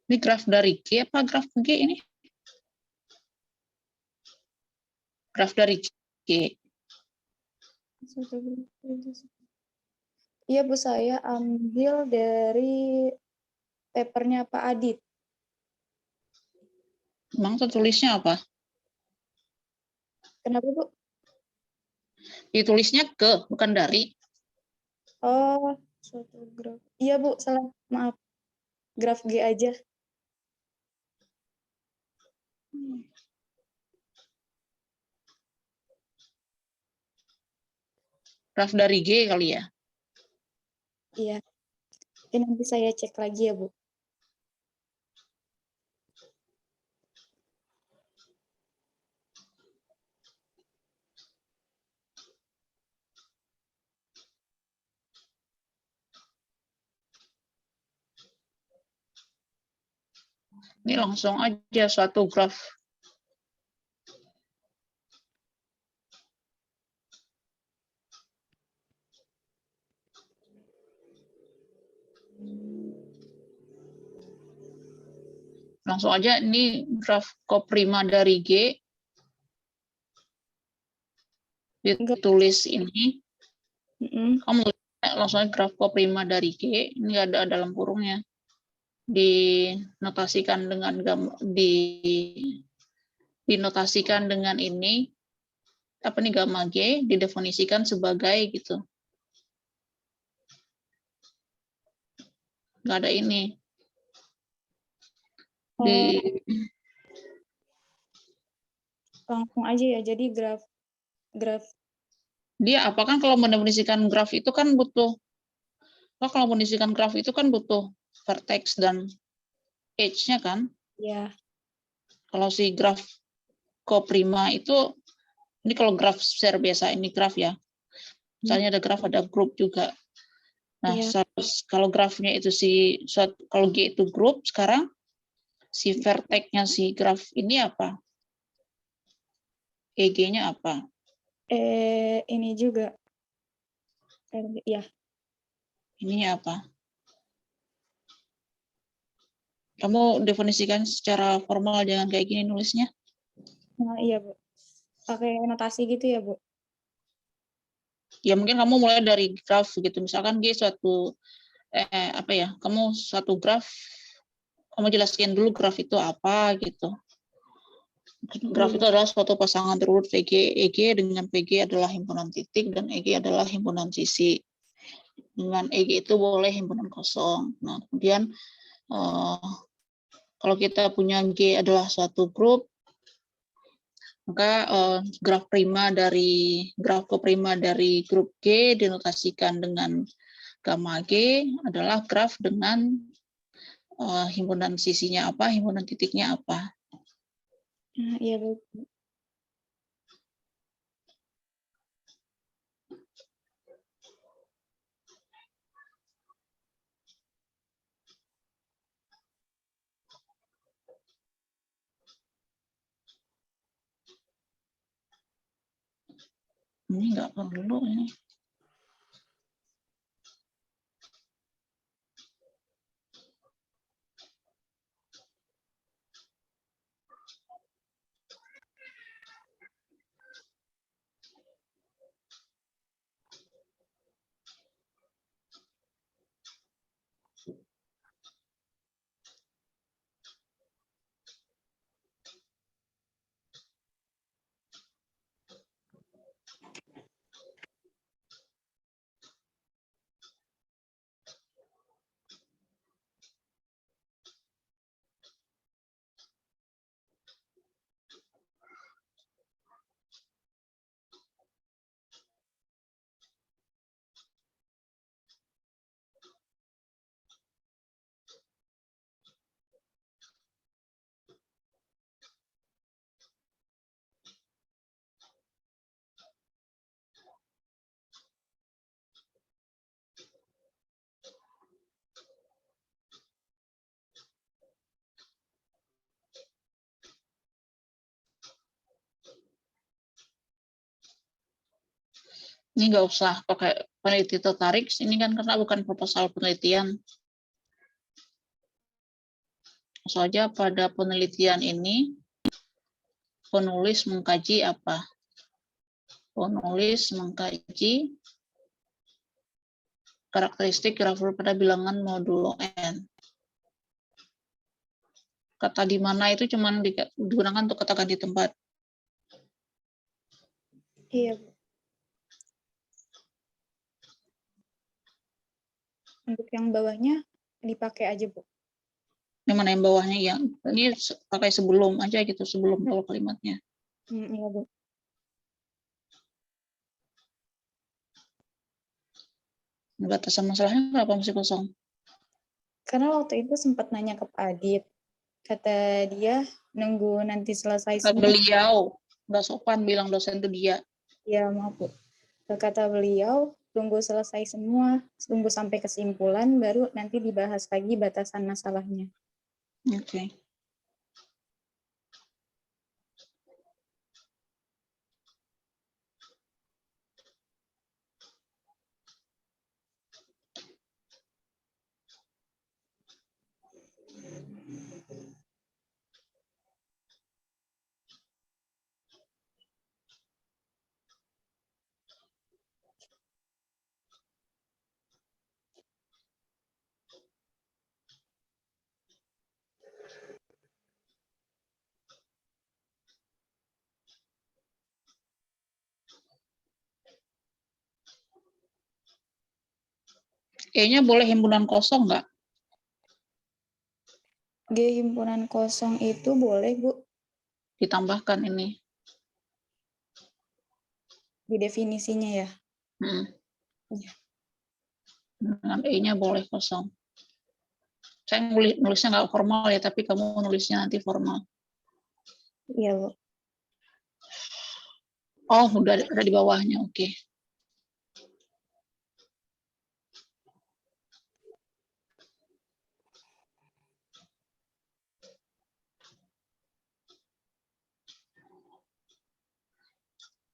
Ini graf dari G apa graf G ini? Graf dari G. Iya Bu, saya ambil dari papernya Pak Adit. Emang tulisnya apa? Kenapa Bu? Ditulisnya ke, bukan dari. Oh, suatu graf. Iya Bu, salah. Maaf. Graf G aja. Graf dari G kali ya. Iya. Ini nanti saya cek lagi ya Bu. Ini langsung aja suatu graf. Langsung aja ini graf koprima dari G. Ditulis ini. Kamu langsung aja graf koprima dari G. Ini ada dalam kurungnya. Dinotasikan dengan dinotasikan dengan ini apa nih gamma G didefinisikan sebagai gitu. Nggak ada ini. Langsung aja ya. Jadi graf dia apa kan kalau mendefinisikan graf itu kan butuh kalau mendefinisikan graf itu kan butuh vertex dan edge-nya kan. ya. Kalau si graf koprima itu ini kalau graf share biasa ini graf ya. Misalnya ada graf ada grup juga. Nah, kalau grafnya itu kalau G itu grup, sekarang si vertex-nya si graf ini apa? EG-nya apa? Ini juga. Ya. Ini apa? Kamu definisikan secara formal, jangan kayak gini nulisnya. Nah, iya Bu. Pakai notasi gitu ya Bu? Ya mungkin kamu mulai dari graf gitu. Misalkan G suatu kamu suatu graf, kamu jelaskan dulu graf itu apa gitu. Graf itu adalah suatu pasangan terurut VG. EG dengan PG adalah himpunan titik dan EG adalah himpunan sisi. Dengan EG itu boleh himpunan kosong. Nah, kemudian kalau kita punya G adalah suatu grup, maka graf koprima dari grup G dinotasikan dengan gamma G adalah graf dengan himpunan sisinya apa, himpunan titiknya apa. Nah, iya Bu. Ini nggak perlu ini. Ini nggak usah pakai peneliti tertarik, ini kan karena bukan proposal penelitian. saja pada penelitian ini penulis mengkaji apa? Penulis mengkaji karakteristik grafur pada bilangan modulo n. Kata di mana itu cuma digunakan untuk kata ganti tempat. Iya, Bu. Untuk yang bawahnya dipakai aja, Bu. Yang mana yang bawahnya yang ini pakai sebelum aja gitu, sebelum awal kalimatnya. Iya, Bu. Batasan masalahnya kenapa masih kosong? Karena waktu itu sempat nanya ke Pak Adit. Kata dia nunggu nanti selesai Kata semua. beliau, nggak sopan bilang dosen itu dia. Ya, maaf, Bu. Kata beliau, tunggu selesai semua, tunggu sampai kesimpulan, baru nanti dibahas lagi batasan masalahnya. Oke. E-nya boleh himpunan kosong nggak? G himpunan kosong itu boleh, Bu, Ditambahkan ini. di definisinya ya. Iya. Dengan E-nya boleh kosong. Saya nulisnya nggak formal ya, tapi kamu nulisnya nanti formal. Iya, Bu. Oh, udah ada di bawahnya, oke.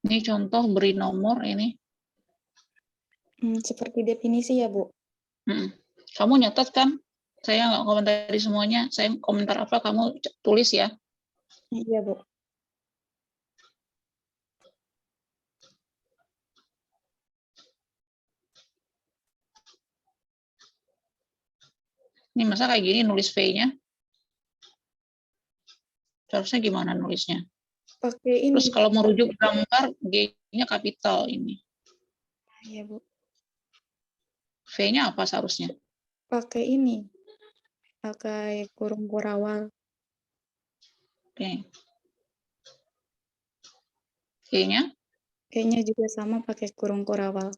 Ini contoh beri nomor ini. Seperti definisi ya, Bu. Kamu nyatet kan? Saya nggak komentari semuanya. Saya komentar apa, kamu tulis ya. Iya, Bu. Ini masa kayak gini nulis V-nya? Seharusnya gimana nulisnya? Pakai ini. Terus kalau merujuk gambar, G-nya kapital ini. Iya, Bu. V-nya apa seharusnya? Pakai ini. Pakai kurung kurawal. Oke. G-nya? Kayaknya juga sama pakai kurung kurawal.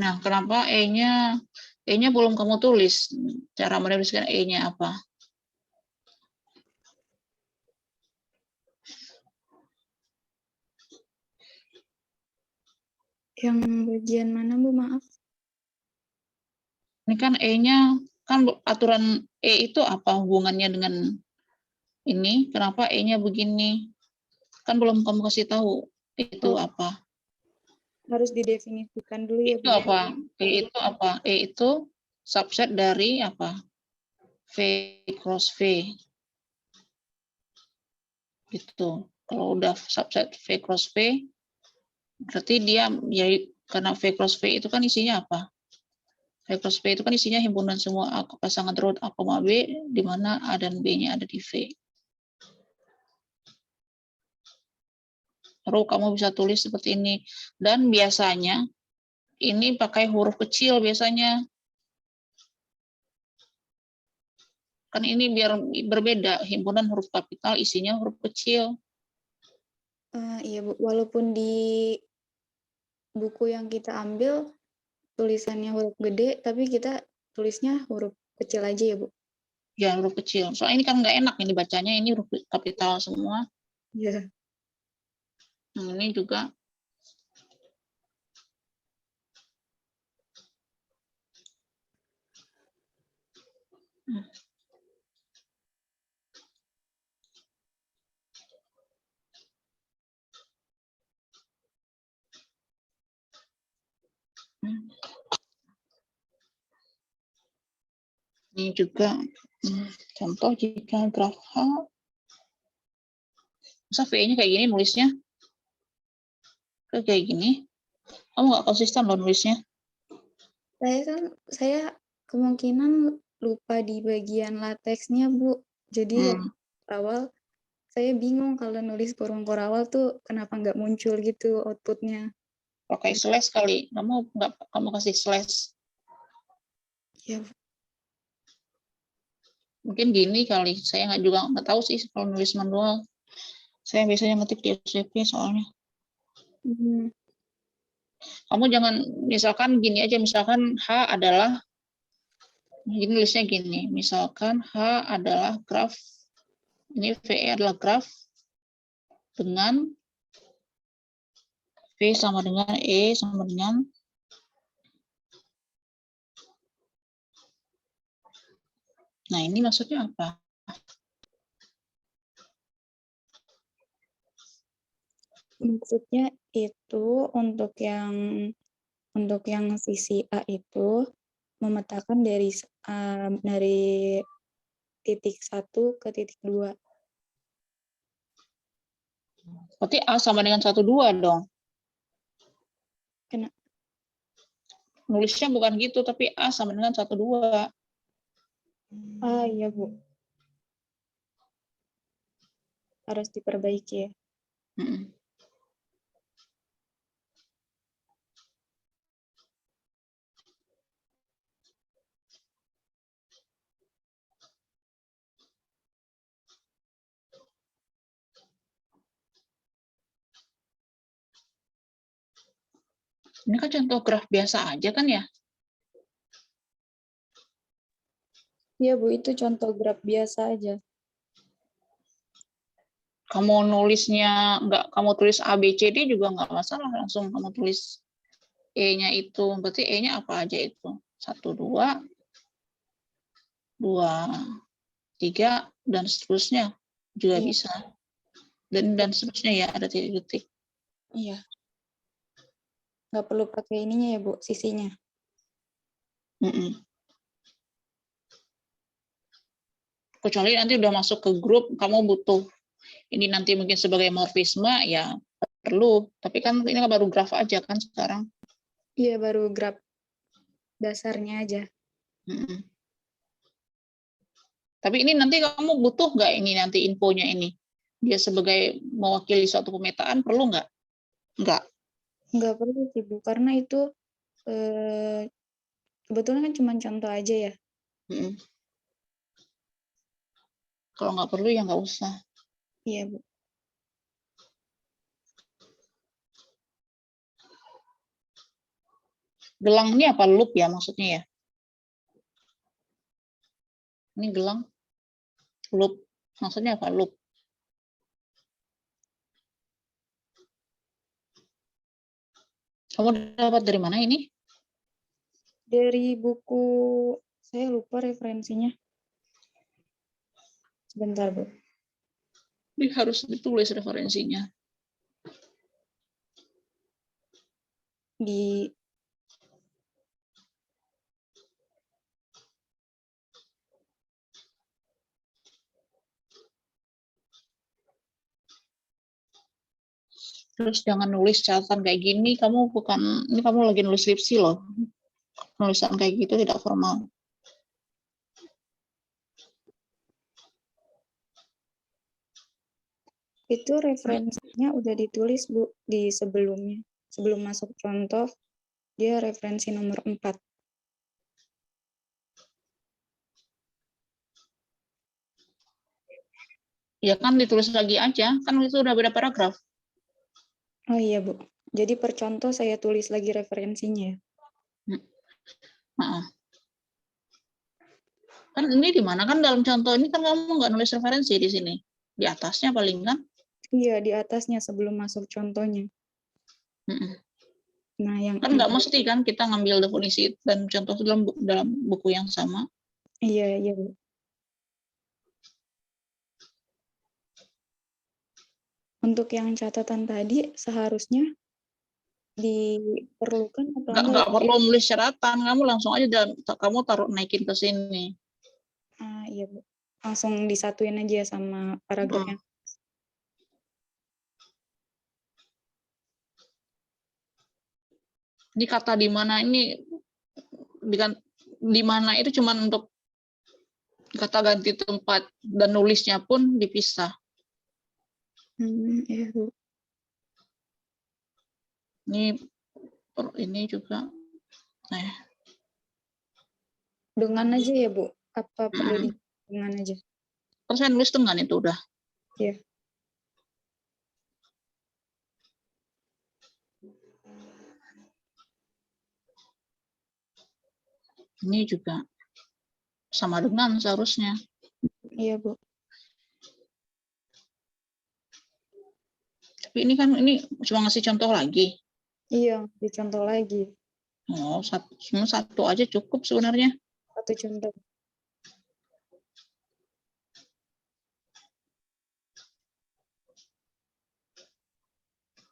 Nah, kenapa E-nya belum kamu tulis? Cara menuliskan E-nya apa? Yang bagian mana, Bu? Maaf. Ini kan E-nya, kan aturan E itu apa hubungannya dengan ini? Kenapa E-nya begini? Kan belum kamu kasih tahu itu apa. Harus didefinisikan dulu ya, Itu Bu. apa? E itu apa? E itu subset dari apa? V cross V. Gitu. Kalau udah subset V cross V, berarti dia ya karena V cross V itu kan isinya apa? V cross V itu kan isinya himpunan semua pasangan root A, B, di mana A dan B-nya ada di V. Baru kamu bisa tulis seperti ini. Dan biasanya ini pakai huruf kecil biasanya. Kan ini biar berbeda, himpunan huruf kapital isinya huruf kecil. Iya, Bu. Walaupun di buku yang kita ambil tulisannya huruf gede, tapi kita tulisnya huruf kecil aja ya, Bu. Ya, huruf kecil. Soalnya ini kan nggak enak ini bacanya, ini huruf kapital semua. Iya. Ini juga. juga. Contoh jika graf H, masa V-nya kayak gini nulisnya? Kayak gini. Kamu nggak konsisten loh nulisnya. Saya kemungkinan lupa di bagian lateksnya, Bu. Jadi awal saya bingung kalau nulis kurung korawal tuh kenapa nggak muncul gitu outputnya. Pakai slash kali. Kamu kasih slash. Ya. Mungkin gini kali. Saya nggak tahu sih kalau nulis manual. Saya biasanya ngetik di SCP soalnya. Kamu jangan, misalkan gini aja, misalkan H adalah, ini nulisnya gini, misalkan H adalah graf, ini VE adalah graf dengan V sama dengan E sama dengan nah ini maksudnya apa? Maksudnya itu untuk yang sisi A itu memetakan dari titik 1 ke titik 2. Berarti A sama dengan 1, 2 dong. Kenapa? Nulisnya bukan gitu, tapi A sama dengan 1, 2. Ah iya, Bu. Harus diperbaiki ya. Ini kan contoh graf biasa aja kan ya? Iya, Bu, itu contoh graf biasa aja. Kamu nulisnya kamu tulis A, B, C, D juga nggak masalah, langsung kamu tulis E-nya itu. Berarti E-nya apa aja itu? 1, 2, 3, dan seterusnya juga bisa. Dan seterusnya ya, ada titik-titik. Iya. Nggak perlu pakai ininya ya, Bu, sisinya. Kecuali nanti udah masuk ke grup, kamu butuh ini nanti mungkin sebagai morfisme, ya perlu. Tapi kan ini baru graf aja kan sekarang. Iya, baru graf dasarnya aja. Tapi ini nanti kamu butuh nggak ini nanti infonya ini? Dia sebagai mewakili suatu pemetaan, perlu nggak? Nggak. Nggak perlu sih, Bu, karena itu kebetulan kan cuma contoh aja ya. Kalau nggak perlu ya nggak usah. Iya, Bu. Gelang ini apa, loop ya maksudnya ya? Ini gelang, loop. Maksudnya apa, loop? Kamu dapat dari mana ini? Dari buku, saya lupa referensinya. Sebentar, Bu. Ini harus ditulis referensinya. Terus jangan nulis catatan kayak gini, ini kamu lagi nulis skripsi loh. Nulisan kayak gitu tidak formal. Itu referensinya udah ditulis, Bu, di sebelumnya. Sebelum masuk contoh, dia referensi nomor 4. Ya kan ditulis lagi aja, kan itu udah beda paragraf. Oh iya, Bu. Jadi per contoh saya tulis lagi referensinya. Kan ini di mana kan dalam contoh ini kan kamu nggak nulis referensi di sini. Di atasnya paling kan? Iya, di atasnya sebelum masuk contohnya. Nah, yang kan nggak mesti kan kita ngambil definisi dan contoh dalam buku yang sama. Iya, iya, Bu. Untuk yang catatan tadi seharusnya diperlukan atau Nggak perlu nulis catatan, kamu langsung aja kamu naikin ke sini. iya Bu. Langsung disatuin aja sama paragrafnya. Ini kata di mana ini di mana itu cuma untuk kata ganti tempat dan nulisnya pun dipisah. Iya Bu. Ini juga. Nah. Dengan aja ya Bu. Apa perlu dengan aja? Kan saya nulis dengan itu udah. Iya. Ini juga sama dengan seharusnya. Iya Bu. Tapi ini kan cuma ngasih contoh lagi. Iya, dicontoh lagi. Oh, satu aja cukup sebenarnya. Satu contoh.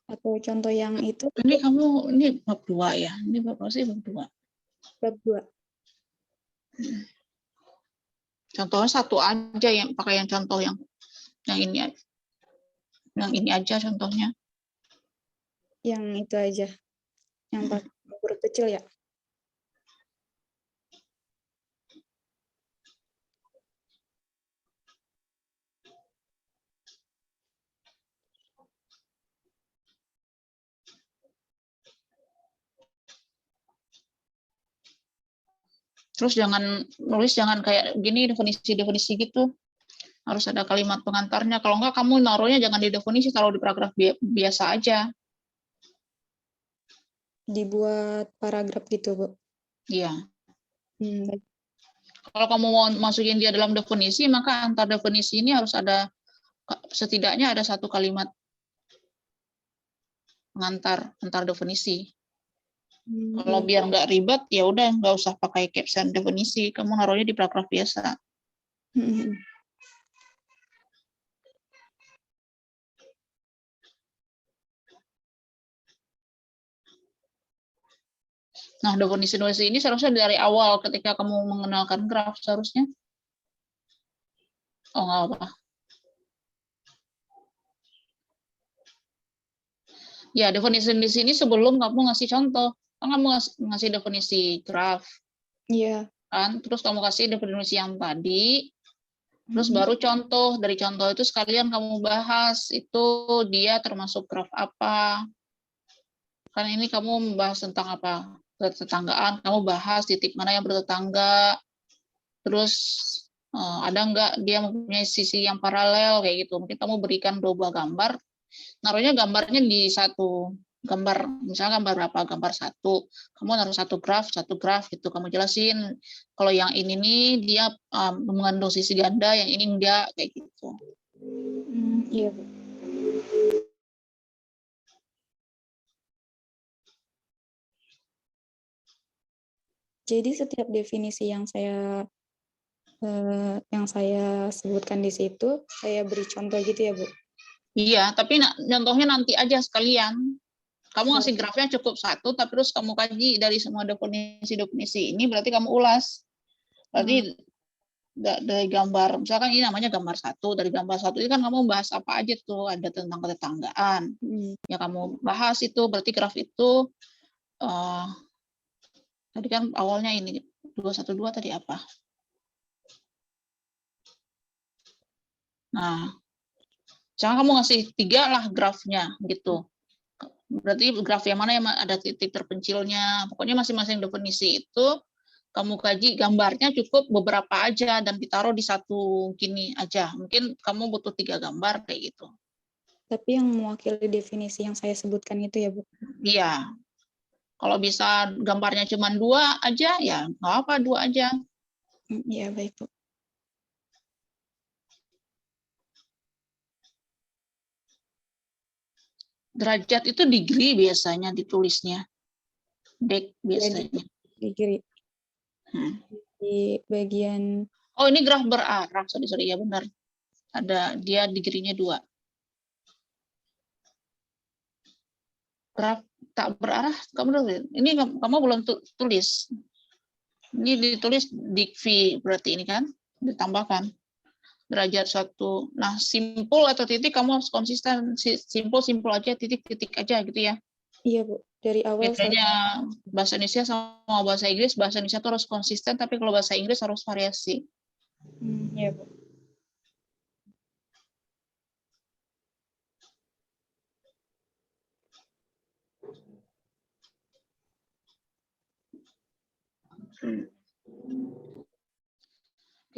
Atau contoh yang itu? Ini kamu, ini bab 2 ya? Ini bab apa sih bab 2? Bab 2. Contohnya satu aja yang pakai yang contoh yang ini aja. Yang ini aja contohnya. Yang itu aja. Yang pakai huruf kecil ya? Terus jangan kayak gini definisi gitu. Harus ada kalimat pengantarnya. Kalau enggak kamu naruhnya jangan di definisi, kalau di paragraf biasa aja. Dibuat paragraf gitu, Bu? Iya. Baik. Kalau kamu mau masukin dia dalam definisi, maka antar definisi ini harus ada setidaknya ada satu kalimat pengantar antar definisi. Kalau biar nggak ribet, ya udah nggak usah pakai caption definisi. Kamu naruhnya di paragraf biasa. Nah, definisi ini seharusnya dari awal ketika kamu mengenalkan graf seharusnya. Oh, nggak apa. Ya, definisi di sini sebelum kamu ngasih contoh. Kan kamu ngasih definisi graf. Iya. Kan? Terus kamu kasih definisi yang tadi. Terus baru contoh. Dari contoh itu sekalian kamu bahas itu dia termasuk graf apa. Kan ini kamu membahas tentang apa? Tetanggaan, kamu bahas titik mana yang bertetangga. Terus ada nggak dia mempunyai sisi yang paralel kayak gitu. Mungkin kamu berikan 2 buah gambar. Naruhnya gambarnya di satu gambar, misalnya gambar berapa? Gambar 1. Kamu naruh satu graf gitu. Kamu jelasin kalau yang ini nih dia mengandung sisi ganda, yang ini enggak kayak gitu. Iya, Bu. Jadi setiap definisi yang saya sebutkan di situ, saya beri contoh gitu ya, Bu? Iya, tapi contohnya nanti aja sekalian. Kamu ngasih grafnya cukup 1, tapi terus kamu kaji dari semua definisi ini, berarti kamu ulas. Berarti dari gambar, misalkan ini namanya gambar 1, dari gambar 1 ini kan kamu bahas apa aja tuh, ada tentang ketetanggaan. Ya kamu bahas itu, berarti graf itu, tadi kan awalnya ini, 212 tadi apa? Nah, jangan kamu ngasih 3 lah grafnya gitu. Berarti graf yang mana yang ada titik terpencilnya. Pokoknya masing-masing definisi itu kamu kaji gambarnya cukup beberapa aja dan ditaruh di satu gini aja. Mungkin kamu butuh 3 gambar kayak gitu. Tapi yang mewakili definisi yang saya sebutkan itu ya, Bu? Iya. Kalau bisa gambarnya cuma 2 aja, ya nggak apa 2 aja. Iya, baik, Bu. Derajat itu degree biasanya ditulisnya. Dek biasanya. Degree. Di bagian... Oh, ini graf berarah. Sorry, ya benar. Ada, dia degree-nya 2. Graf tak berarah, ini kamu belum tulis. Ini ditulis dikvi berarti ini kan? ditambahkan derajat 1. Nah, simpul atau titik kamu harus konsisten. Simpul aja, titik aja gitu ya. Iya, Bu. Dari awal Bedanya bahasa Indonesia sama bahasa Inggris, bahasa Indonesia tuh harus konsisten, tapi kalau bahasa Inggris harus variasi. Iya, Bu.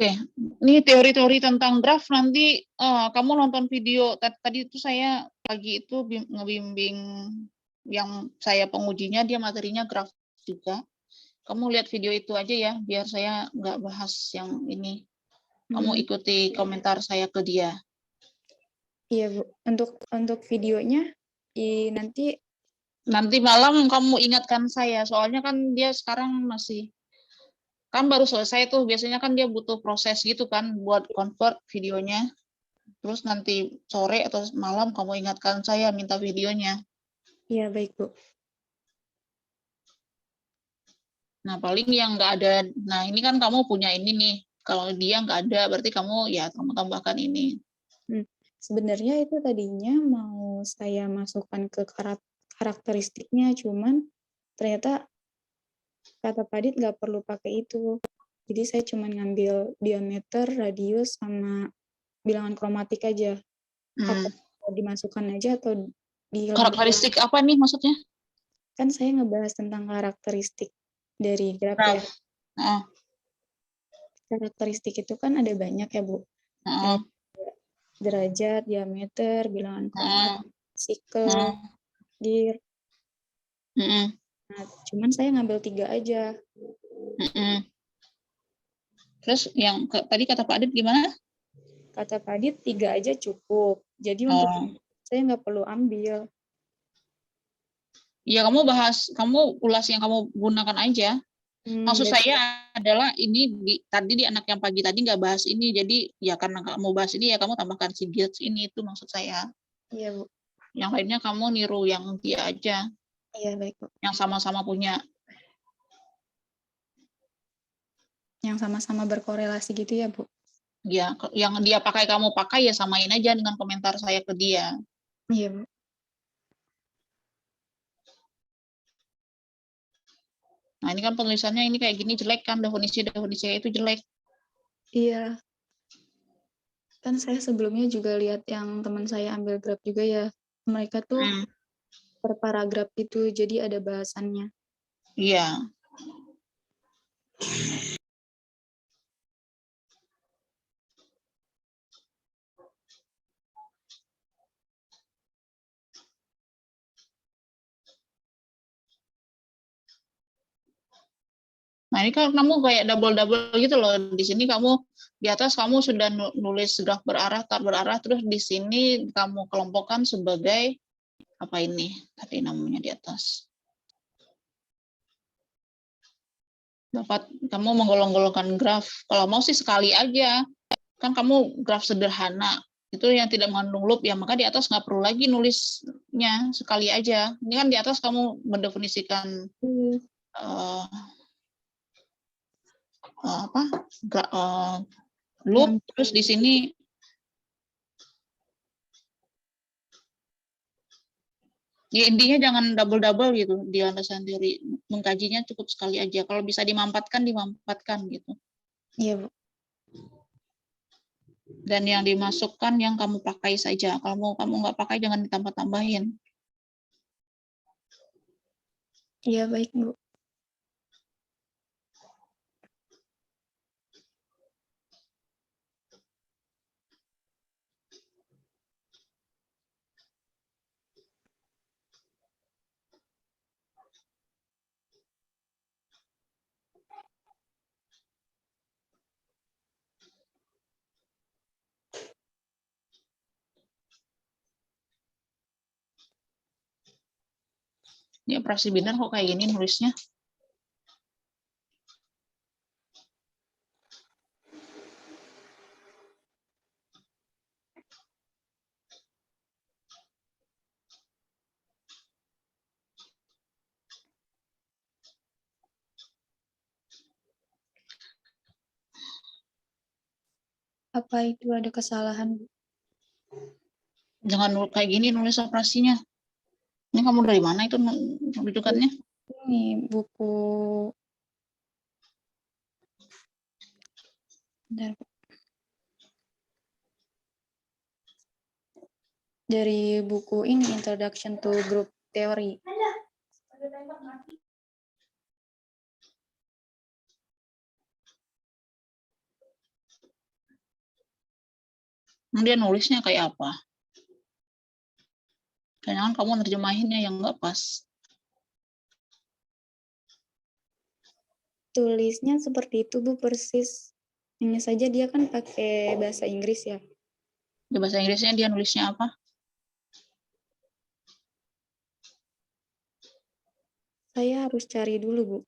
Oke, ini teori-teori tentang draft nanti kamu nonton video tadi itu saya pagi itu ngebimbing yang saya pengujinya, dia materinya draft juga. Kamu lihat video itu aja ya, biar saya nggak bahas yang ini. Kamu ikuti komentar saya ke dia. Iya, Bu. Untuk videonya nanti malam kamu ingatkan saya, soalnya kan dia sekarang masih kan baru selesai tuh, biasanya kan dia butuh proses gitu kan buat convert videonya. Terus nanti sore atau malam kamu ingatkan saya minta videonya. Iya, baik, Bu. Nah, paling yang nggak ada, nah ini kan kamu punya ini nih. Kalau dia nggak ada, berarti kamu tambahkan ini. Sebenarnya itu tadinya mau saya masukkan ke karakteristiknya, cuman ternyata kata Padit nggak perlu pakai itu. Jadi saya cuma ngambil diameter, radius, sama bilangan kromatik aja. Apa dimasukkan aja atau dihilangkan? Karakteristik apa nih maksudnya? Kan saya ngebahas tentang karakteristik dari graf ya. Karakteristik itu kan ada banyak ya, Bu. Derajat, diameter, bilangan kromatik, sikel, dir. Nah, cuman saya ngambil 3 aja. Terus yang tadi kata Pak Adit gimana? Kata Pak Adit 3 aja cukup. Jadi untuk saya nggak perlu ambil. Ya kamu ulas yang kamu gunakan aja. Maksud saya adalah ini tadi di anak yang pagi tadi nggak bahas ini, jadi ya karena kamu bahas ini ya kamu tambahkan si Gilts ini, itu maksud saya. Iya, Bu. Yang lainnya kamu niru yang dia aja. Iya, baik, Bu. Yang sama-sama punya. Yang sama-sama berkorelasi gitu ya, Bu? Ya, yang dia pakai kamu pakai ya samain aja dengan komentar saya ke dia. Iya, Bu. Nah, ini kan penulisannya ini kayak gini jelek kan, definisi itu jelek. Iya. Kan saya sebelumnya juga lihat yang teman saya ambil graf juga ya. Mereka tuh per paragraf itu, jadi ada bahasannya. Iya. Nah, ini kan kamu kayak double-double gitu loh. Di sini kamu, di atas kamu sudah nulis graf berarah, tar berarah, terus di sini kamu kelompokkan sebagai, apa ini, tadi namanya di atas. Dapat, kamu menggolong-golongkan graf. Kalau mau sih sekali aja. Kan kamu graf sederhana. Itu yang tidak mengandung loop, ya maka di atas nggak perlu lagi nulisnya, sekali aja. Ini kan di atas kamu mendefinisikan loop, terus di sini ya intinya jangan double gitu dia sendiri, mengkajinya cukup sekali aja, kalau bisa dimampatkan gitu. Iya, Bu. Dan yang dimasukkan yang kamu pakai saja, kalau kamu nggak pakai jangan ditambah-tambahin. Iya, baik, Bu. Ini operasi biner kok kayak gini nulisnya. Apa itu ada kesalahan, Bu? Jangan kayak gini nulis operasinya. Ini kamu dari mana itu rujukannya? Ini buku. Bentar, Bu. Dari buku ini, Introduction to Group Theory. Dia nulisnya kayak apa? Jangan kamu nerjemahinnya yang nggak pas. Tulisnya seperti itu, Bu, persis. Hanya saja dia kan pakai bahasa Inggris ya. Di bahasa Inggrisnya dia nulisnya apa? Saya harus cari dulu, Bu.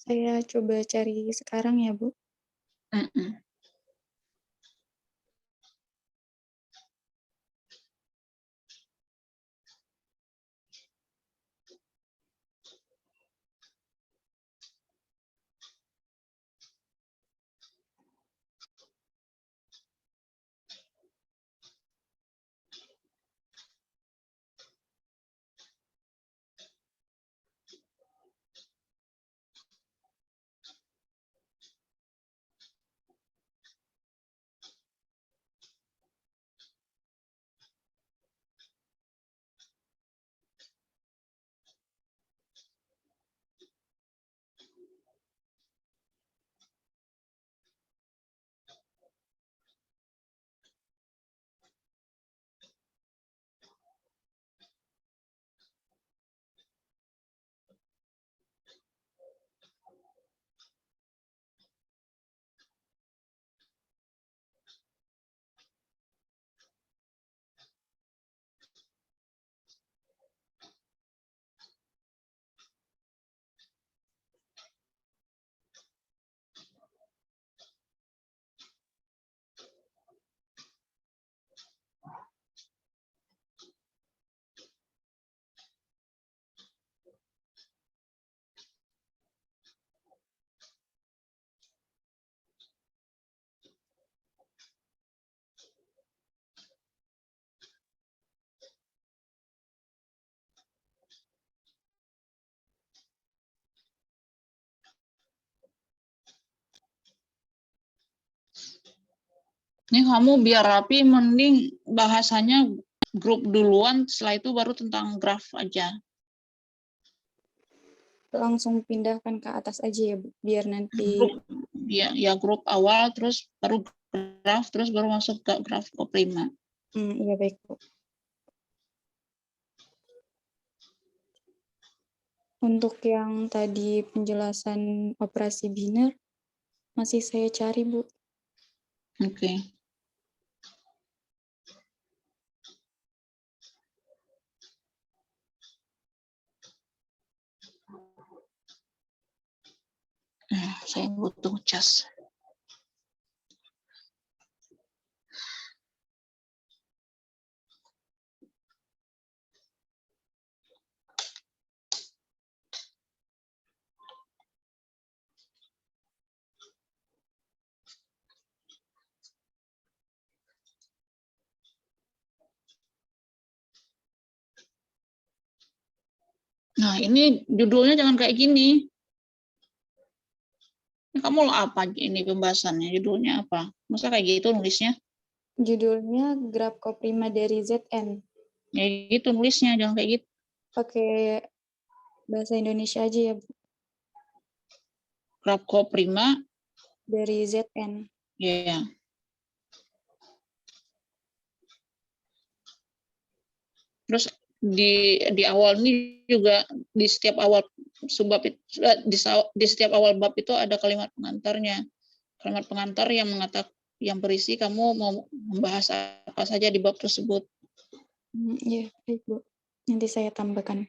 Saya coba cari sekarang ya, Bu. Ini kamu biar rapi, mending bahasanya grup duluan, setelah itu baru tentang graf aja. Langsung pindahkan ke atas aja ya, Bu. Biar nanti... Grup, ya grup awal, terus baru graf, terus baru masuk ke graf koprima. Iya, baik, Bu. Untuk yang tadi penjelasan operasi biner, masih saya cari, Bu. Oke. Saya butuh cas. Nah, ini judulnya jangan kayak gini. Kamu apa ini pembahasannya? Judulnya apa? Masa kayak gitu nulisnya? Judulnya graf koprima dari ZN. Ya gitu nulisnya, jangan kayak gitu. Pakai bahasa Indonesia aja ya, Bu. Graf koprima Dari ZN. ya. Terus di awal ini juga di setiap awal subbab di setiap awal bab itu ada kalimat pengantarnya. Kalimat pengantar yang yang berisi kamu mau membahas apa saja di bab tersebut. Iya, baik Bu. Nanti saya tambahkan.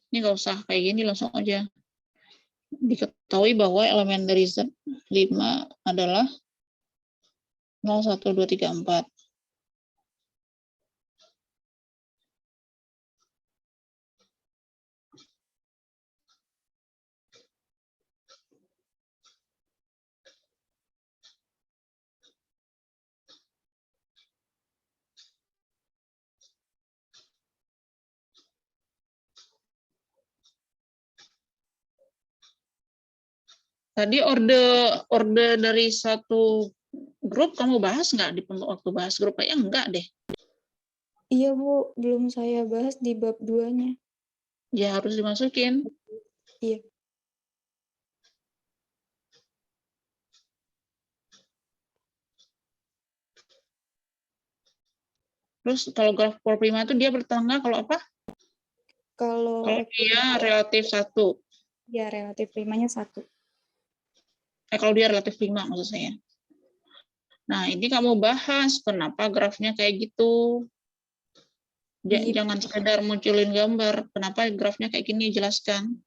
Ini nggak usah kayak gini, langsung aja. Diketahui bahwa elemen dari Z 5 adalah 0, 1, 2, 3, 4. Tadi orde dari satu grup kamu bahas nggak di waktu bahas grup? Kayaknya enggak deh. Iya Bu, belum saya bahas di bab 2-nya. Ya harus dimasukin. Iya. Terus kalau graf prima itu dia bertengah kalau apa? Kalau Kalau dia relatif 1. ya relatif primanya 1. Kalau dia relatif prima maksud saya. Nah, ini kamu bahas kenapa grafnya kayak gitu. Jangan sekedar munculin gambar. Kenapa grafnya kayak gini, jelaskan.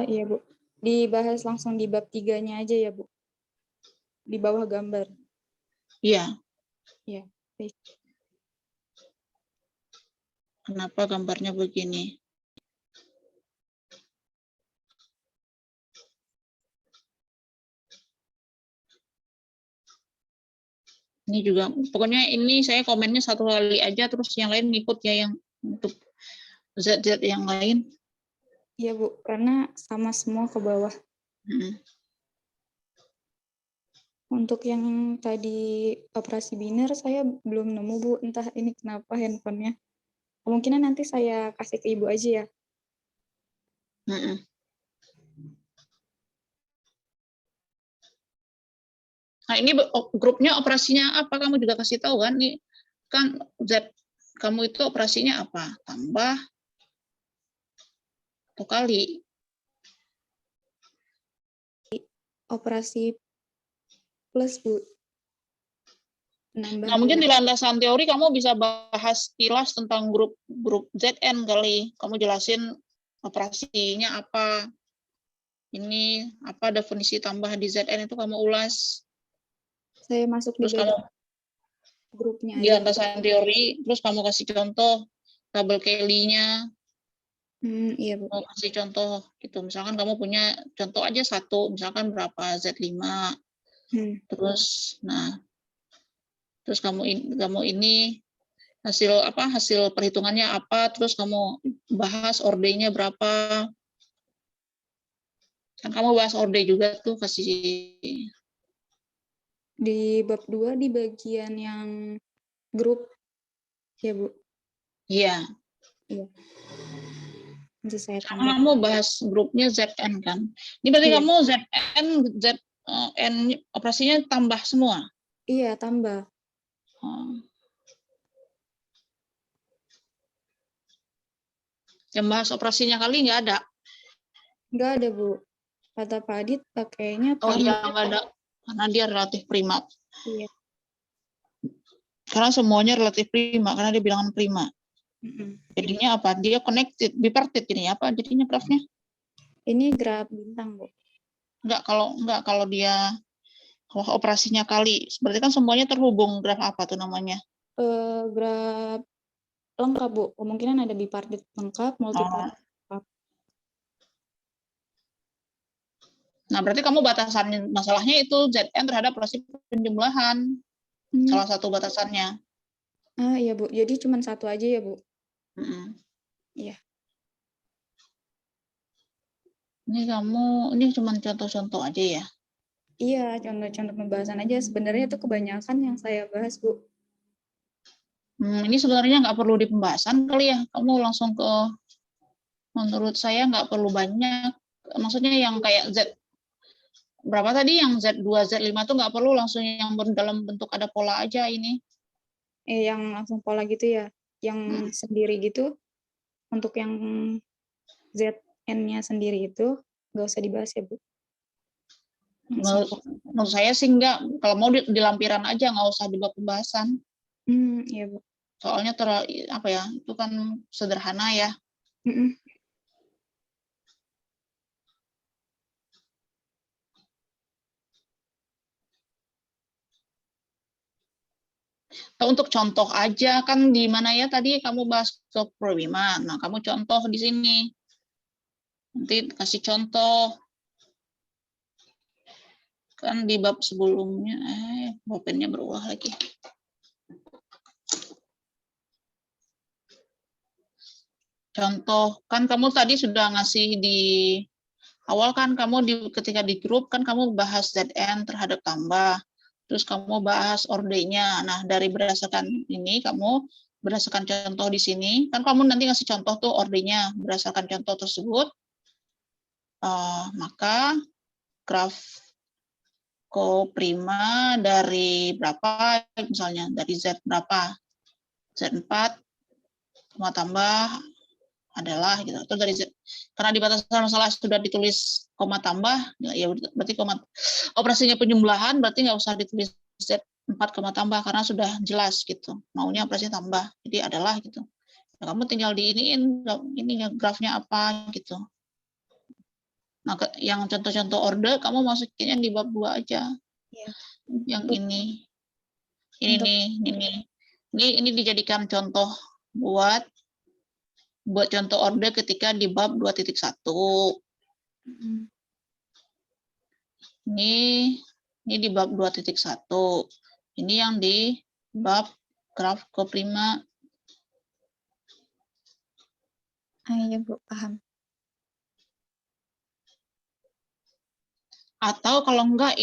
Iya Bu. Dibahas langsung di bab 3-nya aja ya Bu. Di bawah gambar. Iya. Iya, baik. Kenapa gambarnya begini? Ini juga, pokoknya ini saya komennya satu kali aja, terus yang lain ngikut ya, yang untuk Z-Z yang lain. Iya Bu, karena sama semua ke bawah. Untuk yang tadi operasi biner saya belum nemu Bu, entah ini kenapa handphonenya. Kemungkinan nanti saya kasih ke Ibu aja ya. Nah ini grupnya operasinya apa, kamu juga kasih tahu kan, nih kan Z kamu itu operasinya apa, tambah atau kali? Operasi plus Bu. Nah mungkin di landasan teori kamu bisa bahas kilas tentang grup ZN kali, kamu jelasin operasinya apa, ini apa definisi tambah di ZN itu kamu ulas. Saya masuk Terus di kamu grupnya di aja. landasan teori, terus kamu kasih contoh tabel Kelly-nya. Iya Bu. Mau kasih contoh gitu, misalkan kamu punya contoh aja satu, misalkan berapa Z5. Terus terus kamu ini hasil perhitungannya apa, terus kamu bahas ordenya berapa. Kan kamu bahas orde juga tuh, kasih di bab 2 di bagian yang grup ya Bu. Iya. Iya. Nanti saya Karena tambah. kamu bahas grupnya ZN kan. Ini berarti Iya. kamu ZN operasinya tambah semua. Iya, tambah. Yang bahas operasinya kali nggak ada. Nggak ada Bu. Kata Pak Adit pakainya Oh tambah. iya, nggak ada. Karena dia relatif prima. Iya. Karena semuanya relatif prima, karena dia bilangan prima. Jadinya apa? Dia connected, bipartit ini apa jadinya grafnya? Ini graf bintang, Bu. Enggak kalau dia operasinya kali. Berarti kan semuanya terhubung, graf apa tuh namanya? Graf lengkap, Bu. Kemungkinan ada bipartit lengkap, multipartit lengkap. Nah, berarti kamu batasan masalahnya itu ZN terhadap operasi penjumlahan. Salah satu batasannya. Iya, Bu. Jadi cuma satu aja ya, Bu? Iya. Ini cuma contoh-contoh aja ya? Iya, contoh-contoh pembahasan aja. Sebenarnya itu kebanyakan yang saya bahas, Bu. Ini sebenarnya nggak perlu di pembahasan kali ya. Kamu langsung ke, menurut saya nggak perlu banyak. Maksudnya yang kayak Z berapa tadi yang Z2, Z5 tuh nggak perlu langsung yang dalam bentuk ada pola aja ini. Yang langsung pola gitu ya, yang sendiri gitu, untuk yang ZN-nya sendiri itu nggak usah dibahas ya Bu? Menurut saya sih nggak, kalau mau di lampiran aja, nggak usah dibawa pembahasan. Iya Bu. Soalnya apa ya, itu kan sederhana ya. Untuk contoh aja, kan di mana ya tadi kamu bahas ke Prowima. Nah, kamu contoh di sini. Nanti kasih contoh. Kan di bab sebelumnya, pulpennya berulah lagi. Contoh, kan kamu tadi sudah ngasih di awal kan kamu ketika di grup kan kamu bahas ZN terhadap tambah. Terus kamu bahas ordernya. Nah, dari berdasarkan ini kamu berdasarkan contoh di sini, kan kamu nanti ngasih contoh tuh ordernya. Berdasarkan contoh tersebut, maka graf prima dari berapa, misalnya dari Z berapa, Z4, koma tambah adalah gitu, atau dari Z, karena di batasan masalah sudah ditulis koma tambah, ya berarti operasinya penjumlahan berarti nggak usah ditulis Z4 koma tambah karena sudah jelas gitu, maunya operasi tambah, jadi adalah gitu. Nah, kamu tinggal diiniin ini grafnya apa gitu. Nah, yang contoh-contoh order kamu masukinnya di bab 2 aja. Ya. Yang ini dijadikan contoh buat contoh order ketika di bab 2.1. Ini di bab 2.1. Ini yang di bab graf koprima. Iya Bu, paham. Atau kalau enggak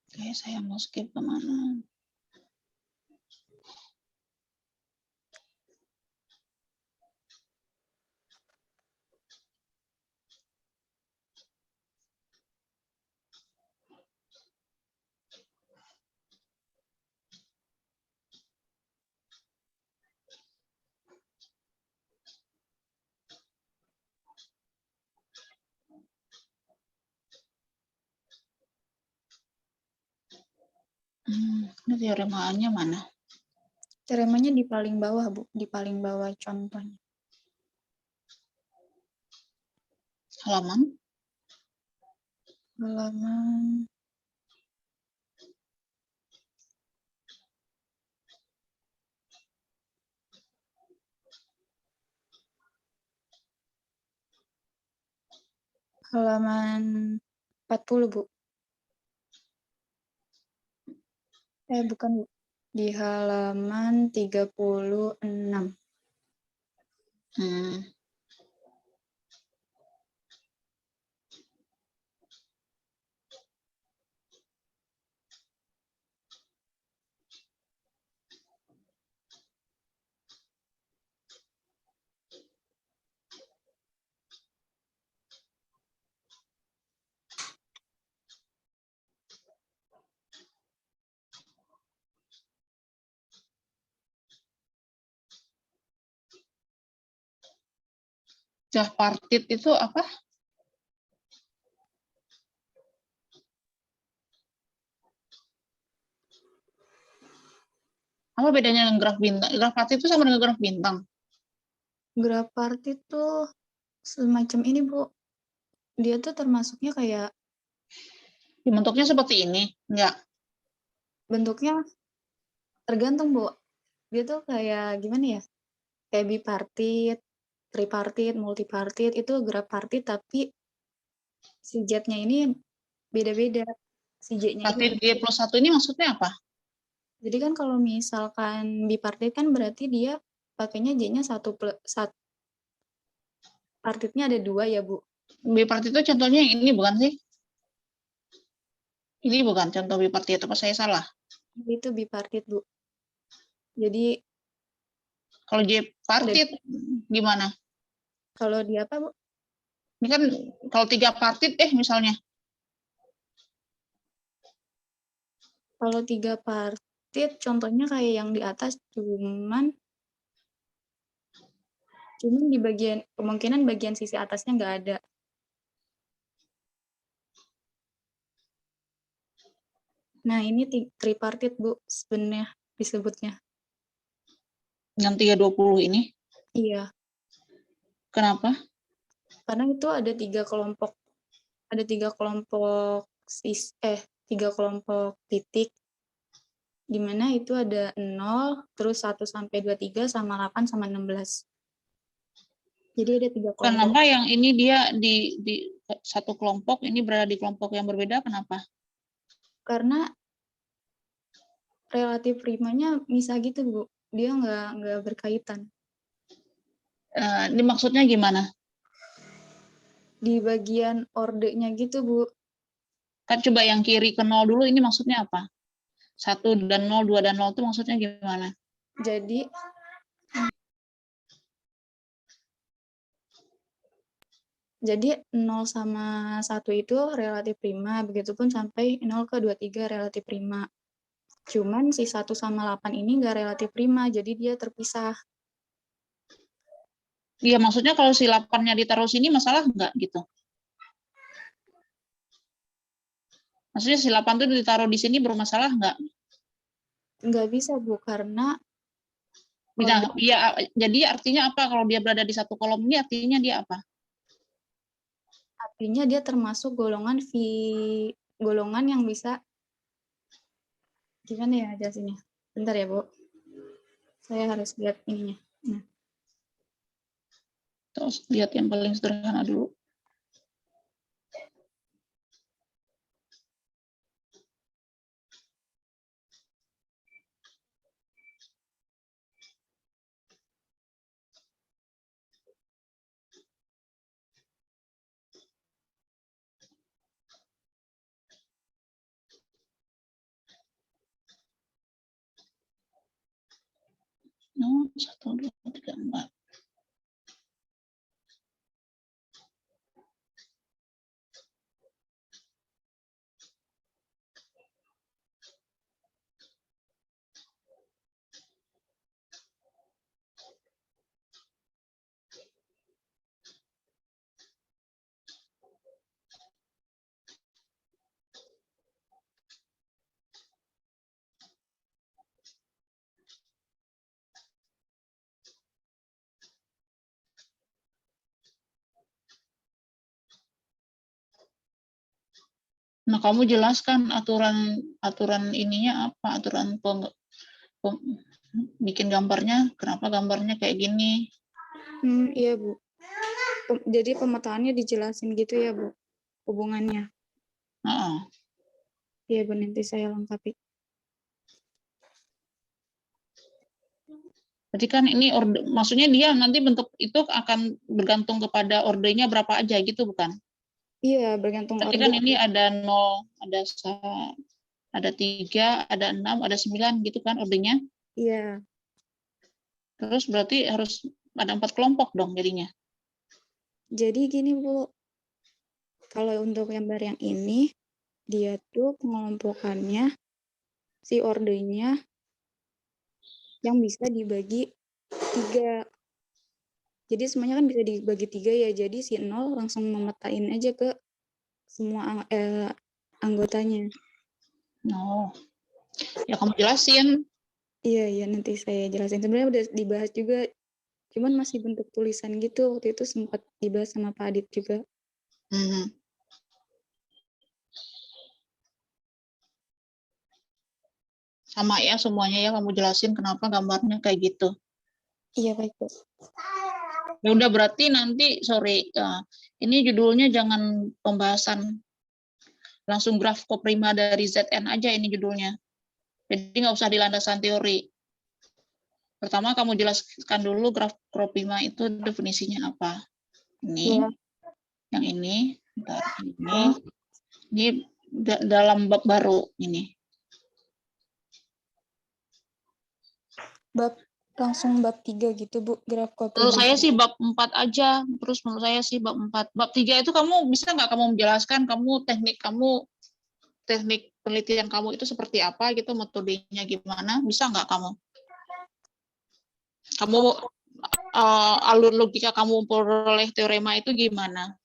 Oke, saya mau skip kemana? Ini teoremanya mana? Teoremanya di paling bawah Bu, di paling bawah contohnya. Halaman? Halaman 40 Bu. Bukan Bu. Di halaman 36. Partit itu apa? Apa bedanya dengan graf bintang? Graf partit itu sama dengan graf bintang? Graf partit tuh semacam ini Bu. Dia tuh termasuknya kayak Bentuknya seperti ini? Enggak. Bentuknya tergantung Bu. Dia tuh kayak gimana ya? Kayak bipartit, tripartit, multipartit, itu graf partit tapi si Z-nya ini beda-beda. Si J-nya ini Partit G plus 1 ini maksudnya apa? Jadi kan kalau misalkan bipartit kan berarti dia pakainya J-nya 1+1. Partitnya ada 2 ya Bu. Bipartit itu contohnya yang ini bukan sih? Ini bukan contoh bipartit, apa saya salah? Itu bipartit, Bu. Jadi Kalau J-partit gimana? kalau di apa, Bu? Ini kan kalau 3 partit misalnya. Kalau 3 partit contohnya kayak yang di atas, cuman di bagian kemungkinan bagian sisi atasnya nggak ada. Nah, ini tripartit, Bu, sebenarnya disebutnya. Yang 320 ini. Iya, Kenapa? karena itu ada 3 kelompok. Ada 3 kelompok 3 kelompok titik, di mana itu ada 0, terus 1 sampai 23 sama 8 sama 16. Jadi ada 3 kelompok. Kenapa yang ini dia di satu kelompok, ini berada di kelompok yang berbeda, kenapa? Karena relatif primanya misah gitu, Bu. Dia nggak berkaitan. Ini maksudnya gimana? Di bagian ordenya gitu, Bu. Kan coba yang kiri ke 0 dulu, ini maksudnya apa? 1 dan 0, 2 dan 0 itu maksudnya gimana? Jadi 0 sama 1 itu relatif prima, begitupun sampai 0 ke 23 relatif prima. Cuman si 1 sama 8 ini nggak relatif prima, jadi dia terpisah. Iya, maksudnya kalau si 8-nya ditaruh sini masalah nggak gitu? Maksudnya si 8 itu ditaruh di sini bermasalah nggak? Nggak bisa, Bu, karena Nah, ya, jadi artinya apa kalau dia berada di satu kolom ini, artinya dia apa? artinya dia termasuk golongan yang bisa, gimana ya jelasinnya? Bentar ya, Bu. Saya harus lihat ininya. Nah. Terus lihat yang paling sederhana dulu. No, 1, 2, 3, 4. Nah, kamu jelaskan aturan ininya apa, aturan bikin gambarnya, kenapa gambarnya kayak gini. Iya, Bu. Jadi pemetaannya dijelasin gitu ya, Bu, hubungannya. Iya, Bu, nanti saya lengkapi. Berarti kan ini maksudnya dia nanti bentuk itu akan bergantung kepada ordernya berapa aja gitu, bukan? Iya, bergantung Berarti kan ini ada 0, ada 3, ada 6, ada 9 gitu kan ordernya? Iya. Terus berarti harus ada 4 kelompok dong jadinya. Jadi gini, Bu. Kalau untuk gambar yang ini, dia tuh pengelompokannya, si ordernya yang bisa dibagi 3. Jadi semuanya kan bisa dibagi 3 ya, jadi si 0 langsung memetain aja ke semua anggotanya. Oh, ya kamu jelasin. Iya, nanti saya jelasin. Sebenarnya udah dibahas juga, cuman masih bentuk tulisan gitu. Waktu itu sempat dibahas sama Pak Adit juga. Sama ya semuanya ya, kamu jelasin kenapa gambarnya kayak gitu. Iya, baik, Bu. Ya udah, berarti nanti sore ini judulnya jangan pembahasan, langsung graf koprima dari ZN aja ini judulnya. Jadi nggak usah di landasan teori. Pertama kamu jelaskan dulu graf koprima itu definisinya apa. Ini. Ya. Yang ini, bentar, Oh, ini dalam bab baru ini. langsung bab 3 gitu, Bu, graf Menurut saya koprima. sih bab 4 aja. Terus menurut saya sih bab 4. Bab 3 itu kamu bisa nggak kamu menjelaskan teknik penelitian kamu itu seperti apa gitu, metodenya gimana? Bisa nggak kamu? Kamu alur logika kamu memperoleh teorema itu gimana?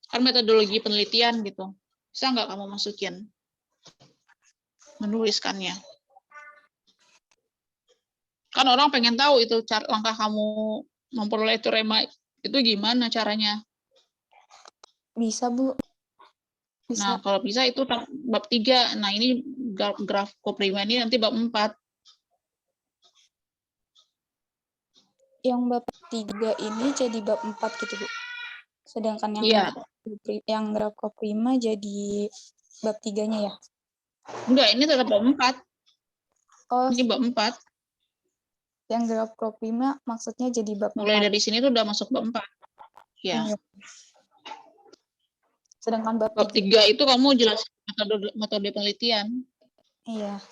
Kan metodologi penelitian gitu. Bisa nggak kamu masukin? Menuliskannya. Kan orang pengen tahu itu langkah kamu memperoleh teorema itu gimana caranya. Bisa, Bu. Nah, Bisa. kalau bisa itu bab 3. Nah, ini graf koprima ini nanti bab 4. Yang bab 3 ini jadi bab 4 gitu, Bu. Sedangkan Iya. yang graf koprima jadi bab 3-nya ya? Enggak, ini tetap bab 4. Oh, Ini bab 4. yang graf koprima maksudnya jadi bab 4. Mulai dari sini tuh udah masuk bab 4. Ya. Iya. Sedangkan bab Bab 3. 3 itu kamu jelasin metode penelitian. Iya.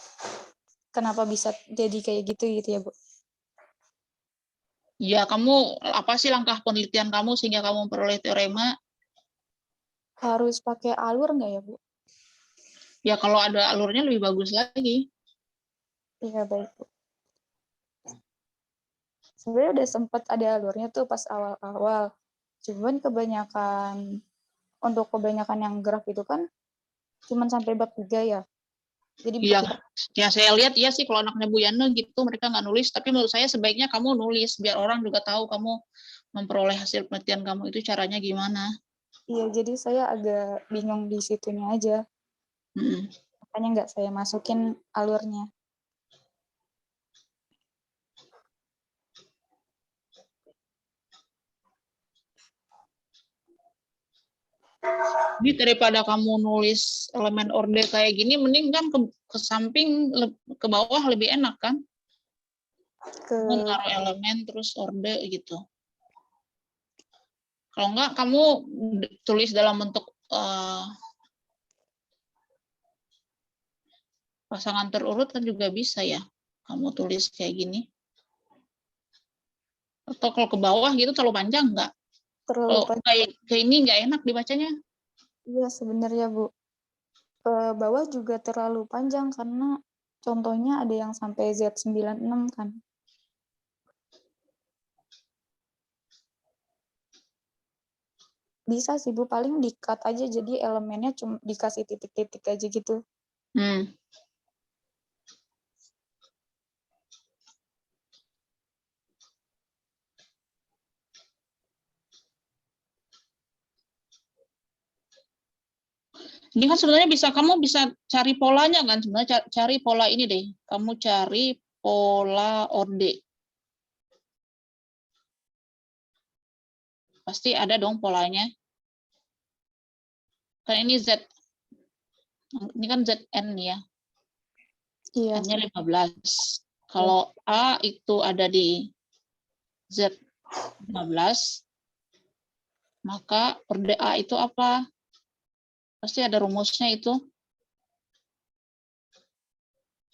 Kenapa bisa jadi kayak gitu ya, Bu? Ya, kamu apa sih langkah penelitian kamu sehingga kamu memperoleh teorema? Harus pakai alur nggak ya, Bu? Ya, kalau ada alurnya lebih bagus lagi. Iya, baik, Bu. Sebenarnya udah sempat ada alurnya tuh pas awal-awal. Cuman untuk kebanyakan yang graf itu kan cuman sampai bab 3 ya. Jadi Iya, kita ya saya lihat iya sih kalau anaknya Bu Yana gitu mereka nggak nulis. Tapi menurut saya sebaiknya kamu nulis biar orang juga tahu kamu memperoleh hasil penelitian kamu itu caranya gimana. iya, jadi saya agak bingung di situnya aja. Hmm. Makanya nggak saya masukin alurnya. Jadi daripada kamu nulis elemen orde kayak gini, mending kan ke samping, ke bawah lebih enak kan? Kamu naruh elemen terus orde gitu. Kalau enggak, kamu tulis dalam bentuk pasangan terurut kan juga bisa ya. Kamu tulis kayak gini. Atau kalau ke bawah gitu terlalu panjang enggak? Terlalu Kalau kayak ini enggak enak dibacanya. Iya, sebenarnya, Bu. Ke bawah juga terlalu panjang karena contohnya ada yang sampai Z96 kan. Bisa sih, Bu. Paling di-cut aja jadi elemennya cuma dikasih titik-titik aja gitu. Hmm. Ini kan sebenarnya kamu bisa cari polanya kan, sebenarnya cari pola ini deh. Kamu cari pola orde. Pasti ada dong polanya. Kan ini ini kan ZN ya. Iya. N-nya 15. Kalau A itu ada di Z15, maka orde A itu apa? Pasti ada rumusnya itu.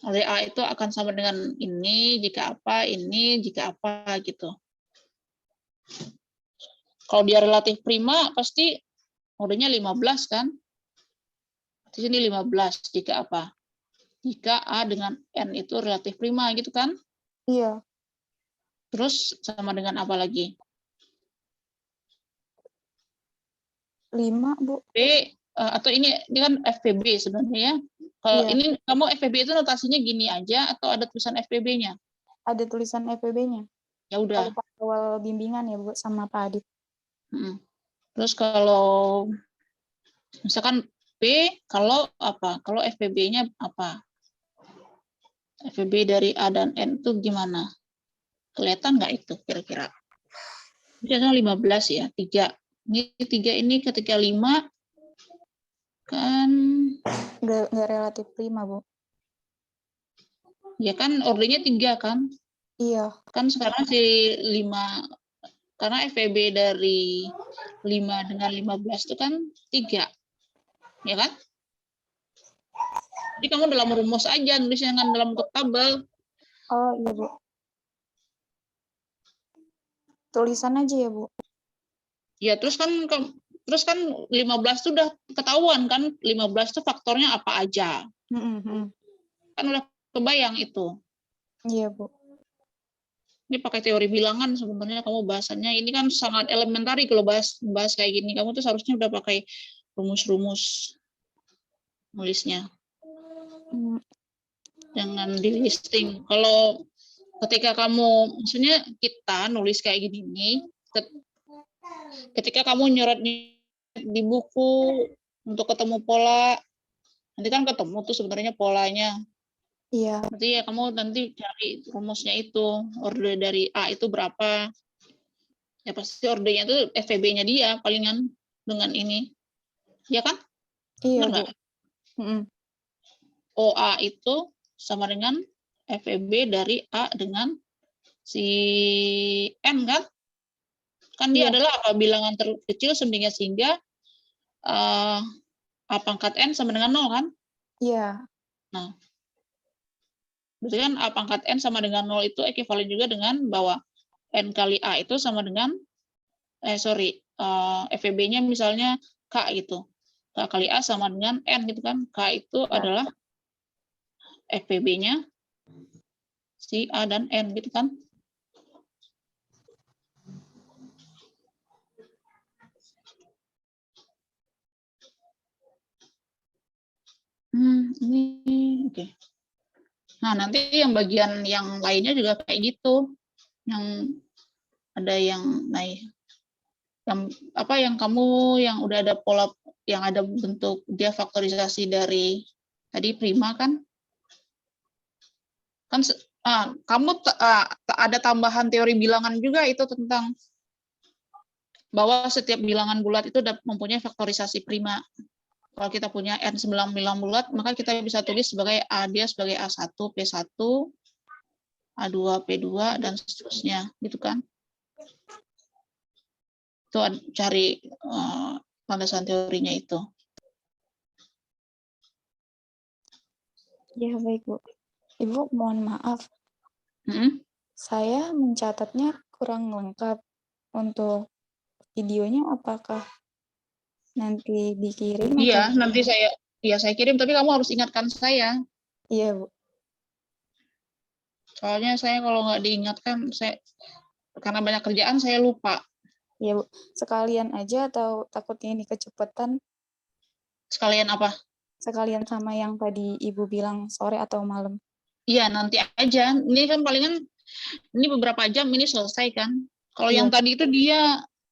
Orde A itu akan sama dengan ini, jika apa, ini, jika apa, gitu. Kalau dia relatif prima, pasti ordenya 15 kan? Di sini 15, jika apa? Jika A dengan N itu relatif prima, gitu kan? Iya. Terus sama dengan apa lagi? 5, Bu. Atau ini kan FPB sebenarnya ya. Kalau Iya. ini kamu FPB itu notasinya gini aja atau ada tulisan FPB-nya? Ada tulisan FPB-nya. Ya udah. Kalau awal bimbingan ya, Bu, sama Pak Adit. Terus kalau misalkan P, kalau apa? Kalau FPB-nya apa? FPB dari A dan N itu gimana? Kelihatan nggak itu kira-kira? Biasanya 15 ya, 3. Ini 3 ini ketika 5 kan Nggak relatif prima, Bu. ya kan ordenya 3 kan? Iya. Kan sekarang si 5 Karena FEB dari 5 dengan 15 itu kan 3. Ya kan? Jadi kamu dalam rumus aja, nulisnya dengan dalam bentuk tabel. Oh iya Bu. Tulisan aja ya Bu. Ya, terus kan 15 itu udah ketahuan kan, 15 itu faktornya apa aja. Kan udah kebayang itu. Iya Bu. Ini pakai teori bilangan sebenarnya kamu bahasannya. Ini kan sangat elementari kalau bahas kayak gini. Kamu tuh seharusnya udah pakai rumus-rumus nulisnya. Jangan di listing. Kalau ketika kamu, maksudnya kita nulis kayak gini nih, ketika kamu nyoret di buku untuk ketemu pola, nanti kan ketemu tuh sebenarnya polanya. Iya. Nanti ya kamu nanti cari rumusnya itu, order dari A itu berapa. Ya pasti ordernya itu FVB-nya dia palingan dengan ini. Ya kan? Iya Benar Bu. nggak? OA itu sama dengan FEB dari A dengan si N kan? Kan dia Iya. adalah apa bilangan terkecil sehingga A pangkat N sama dengan 0 kan? Iya. Nah, berarti kan A pangkat N sama dengan 0 itu ekuivalen juga dengan bahwa N kali A itu sama dengan, FEB-nya misalnya K gitu. K kali A sama dengan N gitu kan. K itu Ya. adalah FEB-nya si A dan N gitu kan. Ini oke. Nah, nanti yang bagian yang lainnya juga kayak gitu. Yang ada yang naik yang apa yang kamu yang udah ada pola yang ada bentuk dia faktorisasi dari tadi prima kan kamu ada tambahan teori bilangan juga itu tentang bahwa setiap bilangan bulat itu mempunyai faktorisasi prima. Kalau kita punya N9 bilangan bulat, maka kita bisa tulis sebagai A, dia sebagai A1, P1, A2, P2, dan seterusnya, gitu kan. Itu cari landasan teorinya itu. Ya, baik Bu. Ibu, mohon maaf. Saya mencatatnya kurang lengkap. Untuk videonya apakah nanti dikirim Iya, atau? nanti saya kirim, tapi kamu harus ingatkan saya. Iya, Bu. Soalnya saya kalau nggak diingatkan, karena banyak kerjaan saya lupa. Iya, Bu. Sekalian aja atau takutnya ini kecepatan? Sekalian apa? Sekalian sama yang tadi Ibu bilang sore atau malam. Iya, nanti aja. Ini kan palingan, ini beberapa jam ini selesai kan. Kalau yang Iya. tadi itu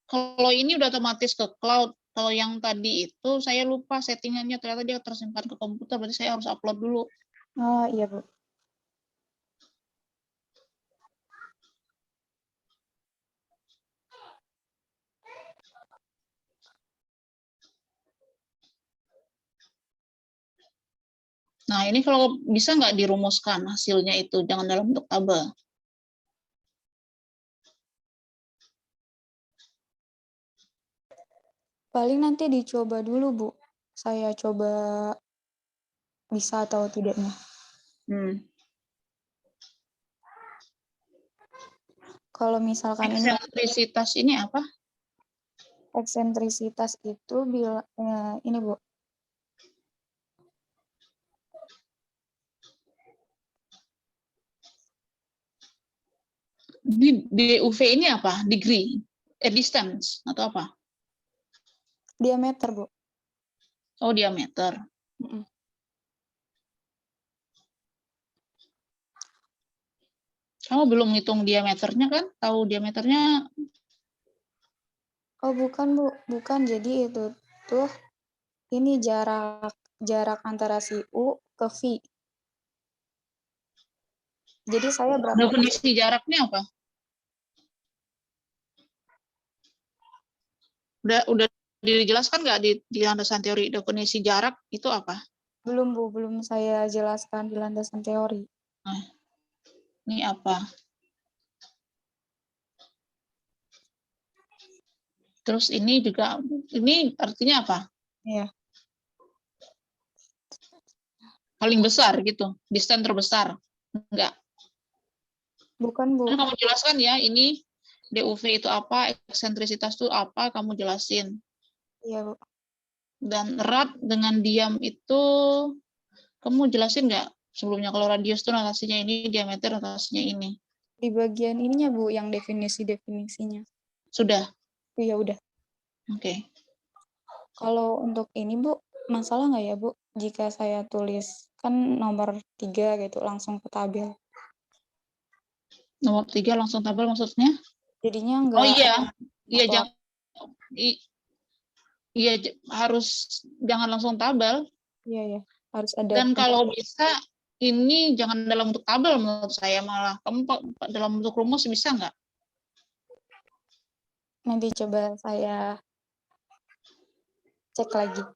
kalau ini udah otomatis ke cloud. Kalau yang tadi itu saya lupa settingannya, ternyata dia tersimpan ke komputer, berarti saya harus upload dulu. Oh, iya, Bu. Nah, ini kalau bisa nggak dirumuskan hasilnya itu, jangan dalam bentuk tabel. Paling nanti dicoba dulu, Bu. Saya coba bisa atau tidaknya. Kalau misalkan ini Eksentrisitas ini apa? eksentrisitas itu ini Bu. Di DUV ini apa? Degree, distance atau apa? Diameter, Bu. Oh, diameter. Kamu belum ngitung diameternya kan? Tahu diameternya? Oh, bukan, Bu. Bukan. Jadi itu tuh ini jarak antara si U ke V. Jadi saya berapa? Definisi jaraknya apa? Udah dijelaskan nggak di landasan teori definisi jarak itu apa? Belum, Bu. Belum saya jelaskan di landasan teori. Nah, ini apa? Terus ini juga, ini artinya apa? Iya. Paling besar gitu, distance terbesar. Enggak. Bukan, Bu. Kan kamu jelaskan ya, ini DUV itu apa, eksentrisitas itu apa, kamu jelasin. Iya, Bu. Dan erat dengan diam itu, kamu jelasin nggak? Sebelumnya kalau radius itu notasinya ini, diameter notasinya ini. Di bagian ininya, Bu, yang definisi-definisinya. Sudah? Iya, udah. Oke. Kalau untuk ini, Bu, masalah nggak ya, Bu? Jika saya tulis, kan nomor 3 gitu, langsung ke tabel. Nomor 3 langsung tabel maksudnya? Jadinya Oh nggak iya, iya foto. iya harus jangan langsung tabel. Iya, ya. Harus ada. Dan kalau bisa ini jangan dalam bentuk tabel menurut saya, malah kamu dalam bentuk rumus bisa nggak? Nanti coba saya cek lagi.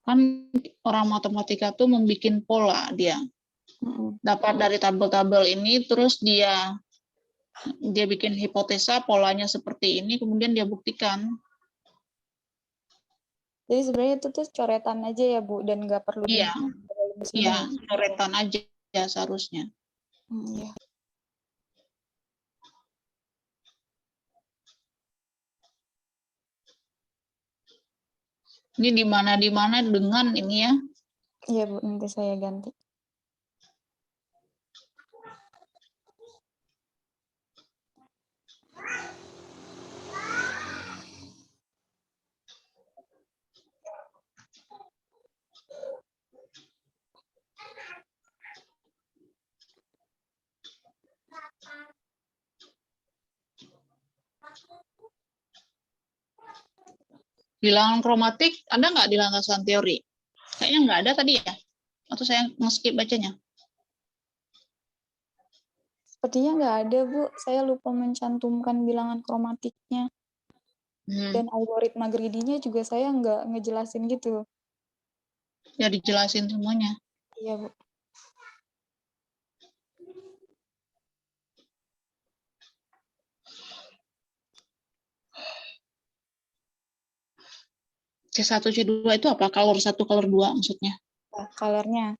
Kan orang matematika tuh membuat pola dia. Dapat dari tabel-tabel ini, terus dia bikin hipotesa polanya seperti ini, kemudian dia buktikan. Jadi sebenarnya itu tuh coretan aja ya, Bu, dan nggak perlu Iya, di sini. iya, coretan aja ya seharusnya. Iya. Ini di mana dengan ini ya. Iya, Bu, nanti saya ganti. Bilangan kromatik ada nggak di landasan teori? Kayaknya nggak ada tadi ya? Atau saya nge-skip bacanya? Sepertinya nggak ada, Bu. Saya lupa mencantumkan bilangan kromatiknya. Dan algoritma greedy-nya juga saya nggak ngejelasin gitu. Ya dijelasin semuanya. Iya, Bu. C1, C2 itu apa? Color 1, color 2 maksudnya? Nah, color-nya.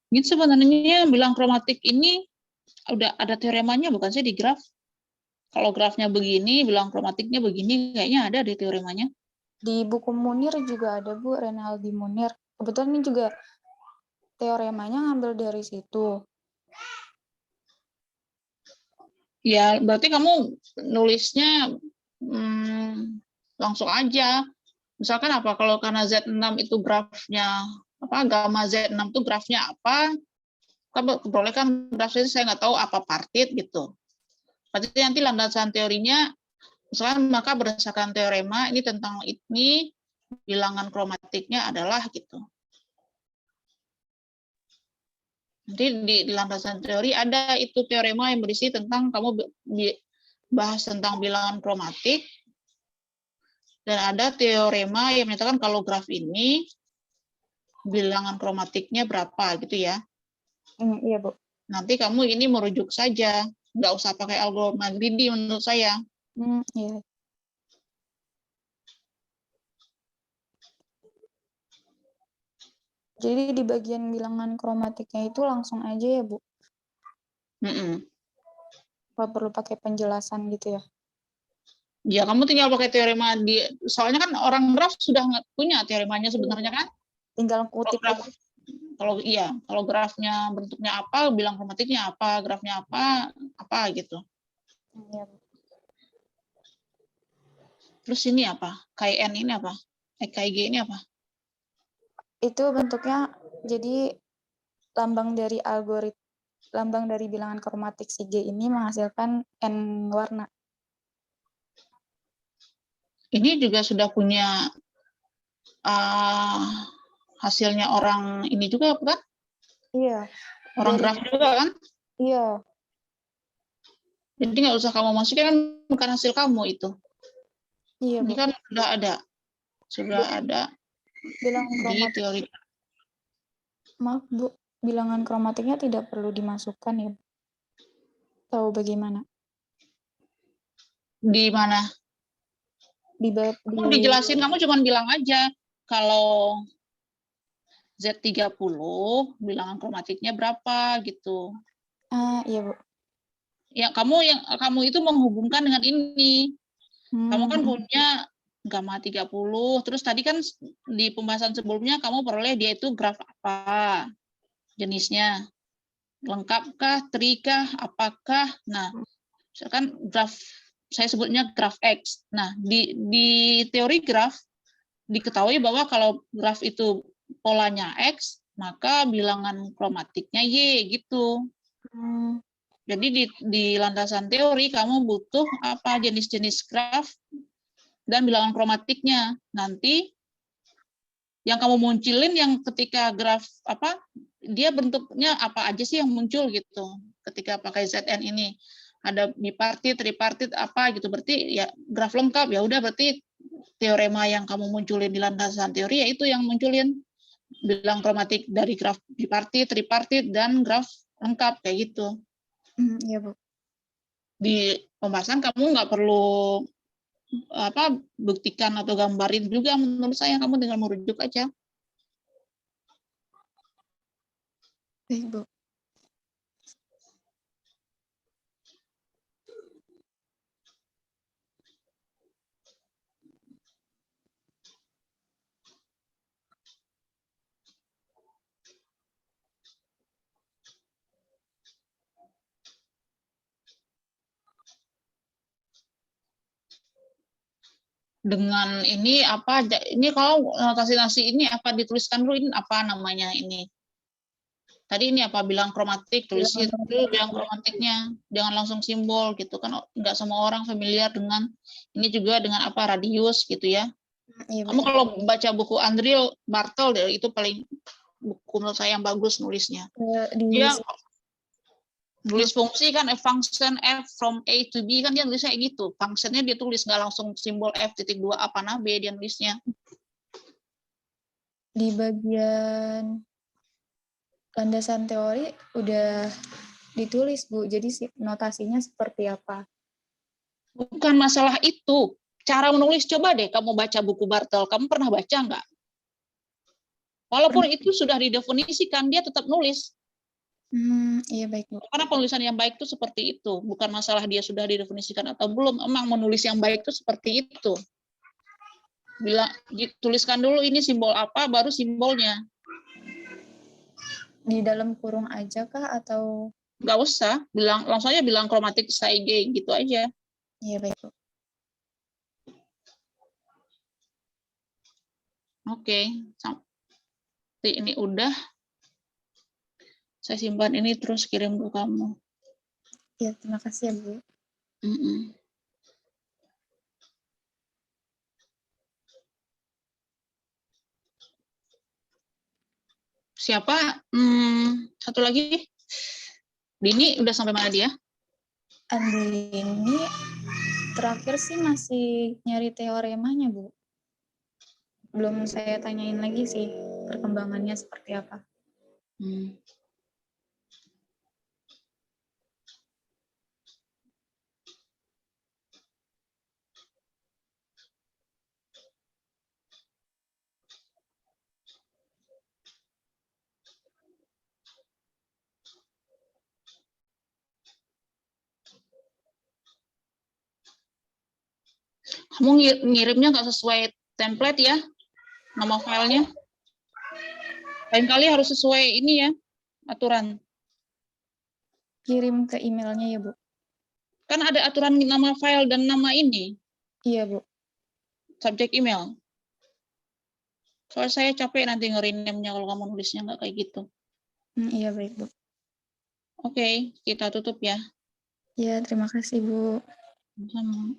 Ini sebenarnya bilang kromatik ini udah ada teoremanya bukan sih di graf? Kalau grafnya begini, bilang kromatiknya begini, kayaknya ada di teoremanya. Di buku Munir juga ada, Bu, Renaldi Munir. Kebetulan ini juga teoremanya ngambil dari situ. Ya, berarti kamu nulisnya langsung aja. Misalkan apa, kalau karena Z6 itu grafnya, gamma Z6 itu grafnya apa, boleh kan grafnya saya nggak tahu apa partit gitu. Berarti nanti landasan teorinya, misalkan maka berdasarkan teorema ini tentang ini, bilangan kromatiknya adalah gitu. Nanti di landasan teori ada itu teorema yang berisi tentang kamu bahas tentang bilangan kromatik, dan ada teorema yang menyatakan kalau graf ini bilangan kromatiknya berapa gitu ya. Iya, Bu. Nanti kamu ini merujuk saja, nggak usah pakai algoritma greedy menurut saya. Iya. Jadi di bagian bilangan kromatiknya itu langsung aja ya, Bu? Nggak perlu pakai penjelasan gitu ya? Ya, kamu tinggal pakai teorema soalnya kan orang graf sudah punya teoremanya sebenarnya kan? Tinggal kutip. Kalau grafnya bentuknya apa, bilang kromatiknya apa, grafnya apa gitu. Iya. Terus ini apa? KN ini apa? KG ini apa? Itu bentuknya jadi lambang dari bilangan kromatik si G ini menghasilkan N warna. Ini juga sudah punya hasilnya orang ini juga kan? Iya. Orang graf juga kan? Iya, Ini Bu. kan sudah ada Bilangan di kromatik, teori. maaf Bu, bilangan kromatiknya tidak perlu dimasukkan ya? Tahu bagaimana? Di mana? Kamu dijelasin, kamu cuma bilang aja kalau Z30 bilangan kromatiknya berapa gitu. Iya, Bu. Ya, kamu itu menghubungkan dengan ini. Kamu kan punya gamma 30, terus tadi kan di pembahasan sebelumnya kamu peroleh dia itu graf apa jenisnya, lengkapkah, trikah, apakah. Nah, misalkan graf, saya sebutnya graf X. Nah, di teori graf diketahui bahwa kalau graf itu polanya X, maka bilangan kromatiknya Y gitu. Jadi di landasan teori kamu butuh apa jenis-jenis graf dan bilangan kromatiknya. Nanti yang kamu munculin yang ketika graf apa dia bentuknya apa aja sih yang muncul gitu ketika pakai ZN ini. Ada bipartit, tripartit apa gitu, berarti ya graf lengkap, ya udah berarti teorema yang kamu munculin di landasan teori ya itu yang munculin bilang kromatik dari graf bipartit, tripartit, dan graf lengkap kayak gitu. Iya, Bu. Di pembahasan kamu nggak perlu buktikan atau gambarin juga, menurut saya kamu tinggal merujuk aja. Baik, Bu. Dengan ini apa ini kalau notasi ini apa dituliskan dulu ini apa namanya ini. Tadi ini apa bilang kromatik, tulisin dulu bilang kromatiknya, jangan langsung simbol gitu kan, nggak semua orang familiar dengan ini juga dengan apa radius gitu ya. Iya, Kamu betul. kalau baca buku Andrew Bartel itu paling buku menurut saya yang bagus nulisnya. Dia nulis fungsi kan, a function f from A to B kan dia nulisnya kayak gitu. Fungsinya dia tulis nggak langsung simbol f titik 2 A panah B dia nulisnya. Di bagian landasan teori udah ditulis, Bu. Jadi notasinya seperti apa? Bukan masalah itu. Cara menulis, coba deh kamu baca buku Bartel. Kamu pernah baca nggak? Walaupun itu sudah didefinisikan, dia tetap nulis. Iya, baik, Bu. Karena penulisan yang baik itu seperti itu. Bukan masalah dia sudah didefinisikan atau belum. Emang menulis yang baik itu seperti itu. Bila dituliskan dulu ini simbol apa, baru simbolnya. Di dalam kurung aja kah atau? Nggak usah, langsung aja bilang kromatik SAIG gitu aja. Iya, baik, Bu. Oke, sampai ini udah. Saya simpan ini terus kirim ke kamu. Ya, terima kasih ya, Bu. Siapa? Satu lagi. Dini udah sampai mana dia? Andini terakhir sih masih nyari teoremanya, Bu. Belum saya tanyain lagi sih perkembangannya seperti apa. Kamu ngirimnya nggak sesuai template ya, nama filenya. Lain kali harus sesuai ini ya, aturan. Kirim ke emailnya ya, Bu. Kan ada aturan nama file dan nama ini. Iya, Bu. Subjek email. Soalnya saya capek nanti ngerinimnya kalau kamu nulisnya nggak kayak gitu. Iya, baik, Bu. Oke, kita tutup ya. Ya, terima kasih, Bu. Sama.